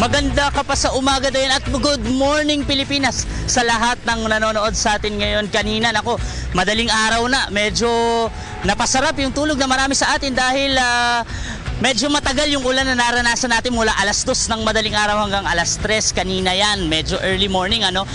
Maganda ka pa sa umaga din at good morning Pilipinas sa lahat ng nanonood sa atin ngayon. Kanina, nako, madaling araw na. Medyo napasarap yung tulog na marami sa atin dahil medyo matagal yung ulan na naranasan natin mula alas 2 ng madaling araw hanggang alas 3 kanina yan. Medyo early morning, ano.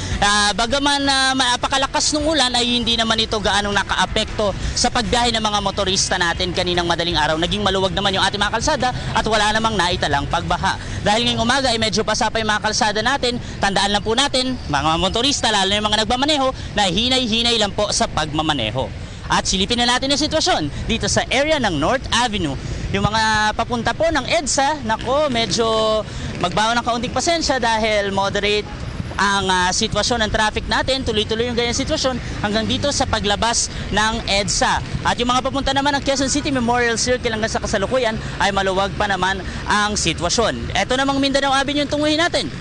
Bagaman mapakalakas ng ulan ay hindi naman ito gaanong nakaapekto sa pagbiyahe ng mga motorista natin kaninang madaling araw. Naging maluwag naman yung ating mga kalsada at wala namang naitalang pagbaha. Dahil ngayong umaga ay medyo pasapa yung mga kalsada natin, tandaan lang po natin, mga motorista, lalo yung mga nagmamaneho, na hinay-hinay lang po sa pagmamaneho. At silipin na natin ang sitwasyon dito sa area ng North Avenue. Yung mga papunta po ng EDSA, nako, medyo magbaon ng kaunting pasensya dahil moderate ang sitwasyon ng traffic natin. Tuloy-tuloy yung ganyan sitwasyon hanggang dito sa paglabas ng EDSA. At yung mga papunta naman ng Quezon City Memorial Circle hanggang sa kasalukuyan ay maluwag pa naman ang sitwasyon. Ito namang Mindanao Avenue yung tunguhin natin.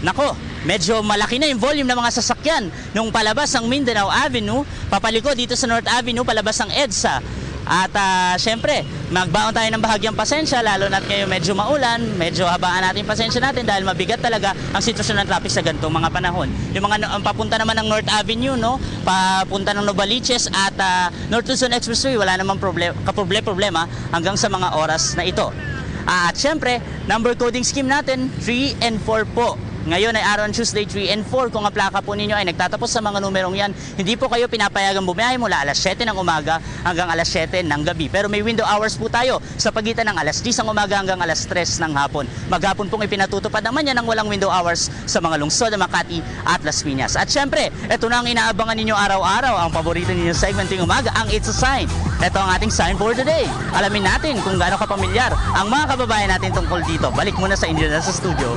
Nako, medyo malaki na yung volume ng mga sasakyan nung palabas ng Mindanao Avenue, papaliko dito sa North Avenue, palabas ng EDSA. At syempre, magbaon tayo ng bahagyang pasensya, lalo na't ngayon medyo maulan, medyo habaan natin pasensya natin dahil mabigat talaga ang sitwasyon ng traffic sa ganitong mga panahon. Yung mga papunta naman ng North Avenue, no, papunta ng Novaliches at North Luzon Expressway, wala namang problema hanggang sa mga oras na ito. At syempre, number coding scheme natin, 3 and 4 po. Ngayon ay araw ng Tuesday 3 and 4. Kung ang plaka po ninyo ay nagtatapos sa mga numerong yan, hindi po kayo pinapayagang bumiyahe mula alas 7 ng umaga hanggang alas 7 ng gabi. Pero may window hours po tayo sa pagitan ng alas 10 ng umaga hanggang alas 3 ng hapon. Maghapon pong ipinatutupad naman yan ng walang window hours sa mga lungsod ng Makati at Las Piñas. At syempre, ito na ang inaabangan ninyo araw-araw, ang paborito ninyo segment ng umaga, ang It's a Sign. Ito ang ating sign for today. Alamin natin kung gaano kapamilyar ang mga kababayan natin tungkol dito. Balik muna sa inyo na sa studio.